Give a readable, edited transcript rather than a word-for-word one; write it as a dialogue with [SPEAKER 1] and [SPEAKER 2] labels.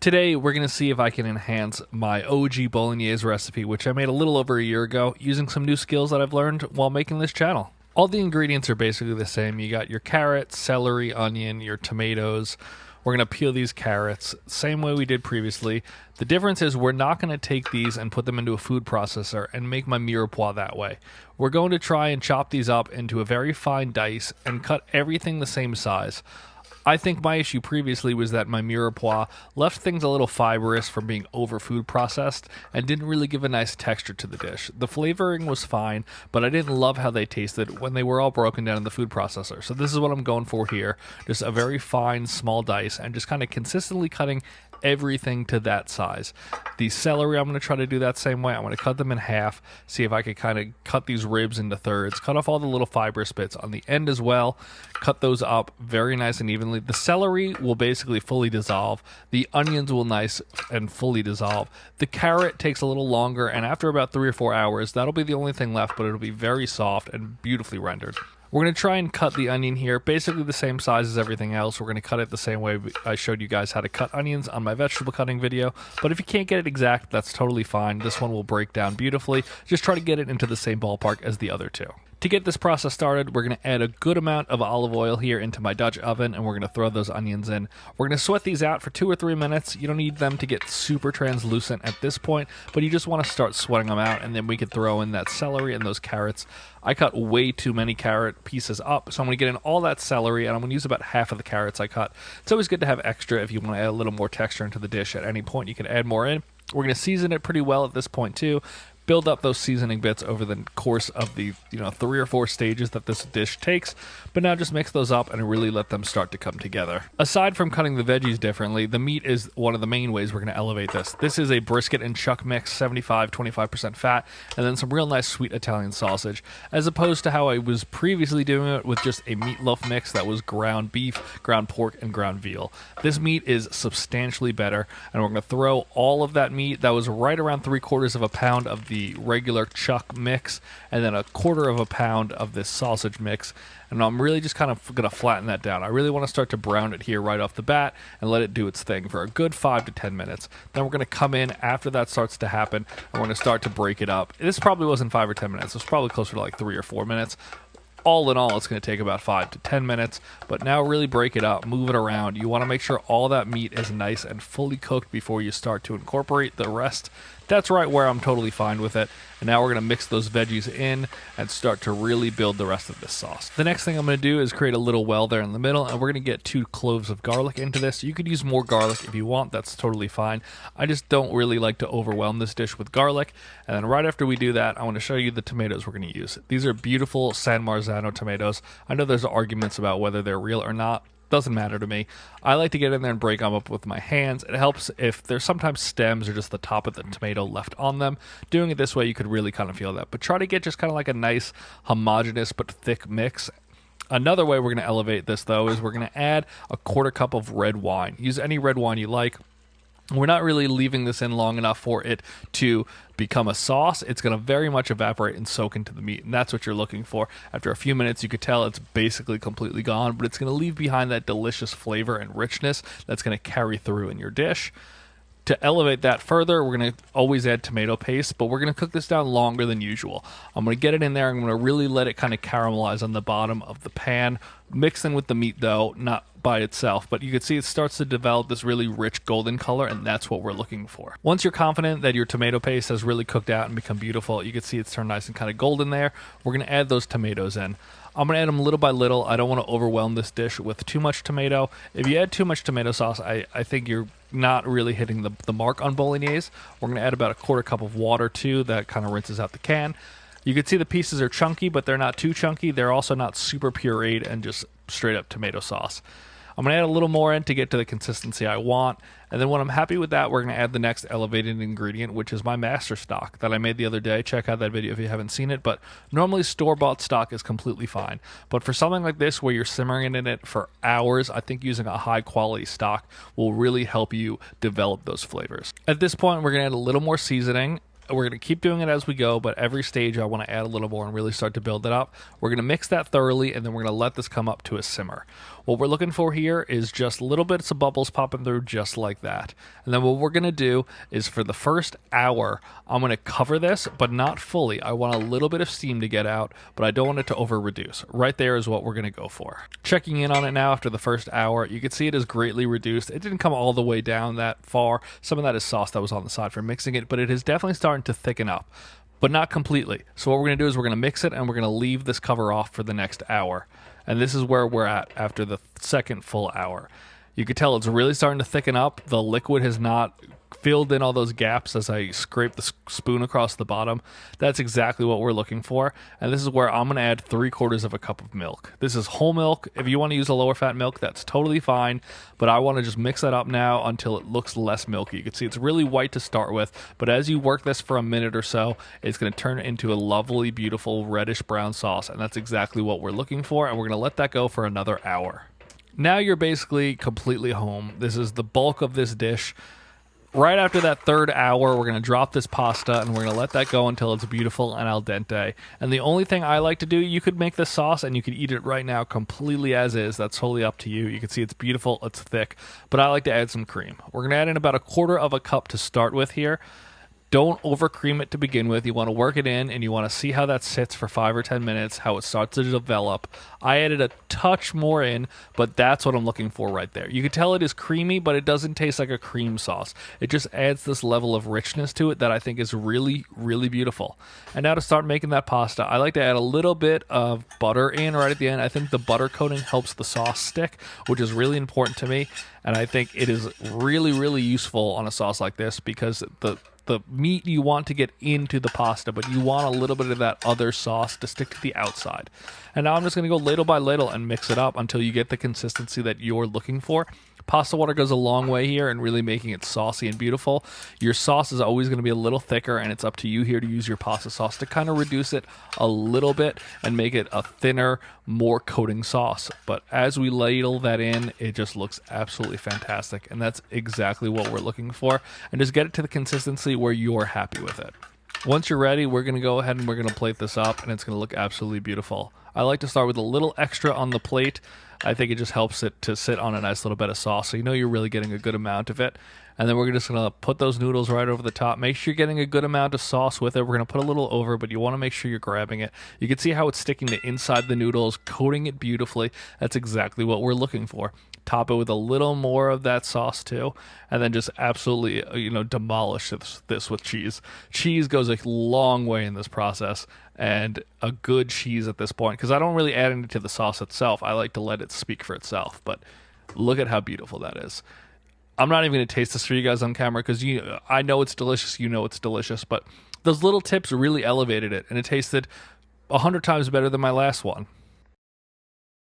[SPEAKER 1] Today, we're going to see if I can enhance my OG Bolognese recipe, which I made a little over a year ago, using some new skills that I've learned while making this channel. All the ingredients are basically the same. You got your carrot, celery, onion, your tomatoes. We're going to peel these carrots, same way we did previously. The difference is we're not going to take these and put them into a food processor and make my mirepoix that way. We're going to try and chop these up into a very fine dice and cut everything the same size. I think my issue previously was that my mirepoix left things a little fibrous from being over food processed and didn't really give a nice texture to the dish. The flavoring was fine, but I didn't love how they tasted when they were all broken down in the food processor. So this is what I'm going for here. Just a very fine, small dice and just kind of consistently cutting everything to that size. The celery, I'm going to try to do that same way. I'm going to cut them in half, see if I could kind of cut these ribs into thirds, cut off all the little fibrous bits on the end as well, cut those up very nice and evenly. The celery will basically fully dissolve. The onions will nice and fully dissolve. The carrot takes a little longer, and after about 3 or 4 hours, that'll be the only thing left, but it'll be very soft and beautifully rendered. We're going to try and cut the onion here, basically the same size as everything else. We're going to cut it the same way I showed you guys how to cut onions on my vegetable cutting video. But if you can't get it exact, that's totally fine. This one will break down beautifully. Just try to get it into the same ballpark as the other two. To get this process started, we're going to add a good amount of olive oil here into my Dutch oven, and we're going to throw those onions in. We're going to sweat these out for 2 or 3 minutes. You don't need them to get super translucent at this point, but you just want to start sweating them out, and then we could throw in that celery and those carrots. I cut way too many carrot pieces up, so I'm going to get in all that celery, and I'm going to use about half of the carrots I cut. It's always good to have extra if you want to add a little more texture into the dish at any point. You can add more in. We're going to season it pretty well at this point too. Build up those seasoning bits over the course of the 3 or 4 stages that this dish takes, but now just mix those up and really let them start to come together. Aside from cutting the veggies differently, the meat is one of the main ways we're going to elevate this. This is a brisket and chuck mix, 75-25% fat, and then some real nice sweet Italian sausage, as opposed to how I was previously doing it with just a meatloaf mix that was ground beef, ground pork, and ground veal. This meat is substantially better, and we're going to throw all of that meat that was right around 3/4 of a pound of the regular chuck mix, and then 1/4 of a pound of this sausage mix, and I'm really just kind of going to flatten that down. I really want to start to brown it here right off the bat and let it do its thing for a good 5 to 10 minutes. Then we're going to come in after that starts to happen, and we're going to start to break it up. This probably wasn't 5 or 10 minutes. It was probably closer to like 3 or 4 minutes. All in all, it's going to take about 5 to 10 minutes, but now really break it up, move it around. You want to make sure all that meat is nice and fully cooked before you start to incorporate the rest. That's right where I'm totally fine with it. And now we're going to mix those veggies in and start to really build the rest of this sauce. The next thing I'm going to do is create a little well there in the middle, and we're going to get 2 cloves of garlic into this. You could use more garlic if you want. That's totally fine. I just don't really like to overwhelm this dish with garlic. And then right after we do that, I want to show you the tomatoes we're going to use. These are beautiful San Marzano tomatoes. I know there's arguments about whether they're real or not. Doesn't matter to me. I like to get in there and break them up with my hands. It helps if there's sometimes stems or just the top of the tomato left on them. Doing it this way, you could really kind of feel that. But try to get just kind of like a nice homogeneous but thick mix. Another way we're going to elevate this, though, is we're going to add 1/4 cup of red wine. Use any red wine you like. We're not really leaving this in long enough for it to become a sauce. It's going to very much evaporate and soak into the meat, and that's what you're looking for. After a few minutes, you could tell it's basically completely gone, but it's going to leave behind that delicious flavor and richness that's going to carry through in your dish. To elevate that further, we're going to always add tomato paste, but we're going to cook this down longer than usual. I'm going to get it in there. I'm going to really let it kind of caramelize on the bottom of the pan. Mix in with the meat, though, not by itself, but you can see it starts to develop this really rich golden color, and that's what we're looking for. Once you're confident that your tomato paste has really cooked out and become beautiful, you can see it's turned nice and kind of golden there. We're going to add those tomatoes in. I'm going to add them little by little. I don't want to overwhelm this dish with too much tomato. If you add too much tomato sauce, I think you're not really hitting the mark on bolognese. We're going to add about 1/4 cup of water too. That kind of rinses out the can. You can see the pieces are chunky, but they're not too chunky. They're also not super pureed and just straight up tomato sauce. I'm going to add a little more in to get to the consistency I want. And then when I'm happy with that, we're going to add the next elevated ingredient, which is my master stock that I made the other day. Check out that video if you haven't seen it. But normally store-bought stock is completely fine. But for something like this where you're simmering in it for hours, I think using a high-quality stock will really help you develop those flavors. At this point, we're going to add a little more seasoning. We're going to keep doing it as we go, but every stage I want to add a little more and really start to build it up. We're going to mix that thoroughly, and then we're going to let this come up to a simmer. What we're looking for here is just little bits of bubbles popping through just like that. And then what we're going to do is for the first hour, I'm going to cover this, but not fully. I want a little bit of steam to get out, but I don't want it to over-reduce. Right there is what we're going to go for. Checking in on it now after the first hour, you can see it is greatly reduced. It didn't come all the way down that far. Some of that is sauce that was on the side for mixing it, but it is definitely starting to thicken up, but not completely. So what we're going to do is we're going to mix it, and we're going to leave this cover off for the next hour. And this is where we're at after the second full hour. You can tell it's really starting to thicken up. The liquid has not filled in all those gaps as I scrape the spoon across the bottom. That's exactly what we're looking for. And this is where I'm going to add 3/4 of a cup of milk. This is whole milk. If you want to use a lower fat milk, that's totally fine. But I want to just mix that up now until it looks less milky. You can see it's really white to start with, but as you work this for a minute or so, it's going to turn into a lovely, beautiful reddish brown sauce. And that's exactly what we're looking for. And we're going to let that go for another hour. Now you're basically completely home. This is the bulk of this dish. Right after that third hour, we're going to drop this pasta, and we're going to let that go until it's beautiful and al dente. And the only thing I like to do, you could make this sauce, and you could eat it right now completely as is. That's totally up to you. You can see it's beautiful, it's thick, but I like to add some cream. We're going to add in about 1/4 of a cup to start with here. Don't over cream it to begin with. You want to work it in, and you want to see how that sits for 5 or 10 minutes, how it starts to develop. I added a touch more in, but that's what I'm looking for right there. You can tell it is creamy, but it doesn't taste like a cream sauce. It just adds this level of richness to it that I think is really, really beautiful. And now to start making that pasta, I like to add a little bit of butter in right at the end. I think the butter coating helps the sauce stick, which is really important to me. And I think it is really, really useful on a sauce like this because the meat you want to get into the pasta, but you want a little bit of that other sauce to stick to the outside. And now I'm just going to go ladle by ladle and mix it up until you get the consistency that you're looking for. Pasta water goes a long way here in really making it saucy and beautiful. Your sauce is always going to be a little thicker, and it's up to you here to use your pasta sauce to kind of reduce it a little bit and make it a thinner, more coating sauce. But as we ladle that in, it just looks absolutely fantastic, and that's exactly what we're looking for. And just get it to the consistency where you're happy with it. Once you're ready, we're going to go ahead and we're going to plate this up, and it's going to look absolutely beautiful. I like to start with a little extra on the plate. I think it just helps it to sit on a nice little bit of sauce, so you know you're really getting a good amount of it. And then we're just going to put those noodles right over the top. Make sure you're getting a good amount of sauce with it. We're going to put a little over, but you want to make sure you're grabbing it. You can see how it's sticking to inside the noodles, coating it beautifully. That's exactly what we're looking for. Top it with a little more of that sauce too, and then just absolutely, demolish this with cheese. Cheese goes a long way in this process, and a good cheese at this point, because I don't really add anything to the sauce itself. I like to let it speak for itself, but look at how beautiful that is. I'm not even going to taste this for you guys on camera because I know it's delicious, you know it's delicious, but those little tips really elevated it, and it tasted 100 times better than my last one.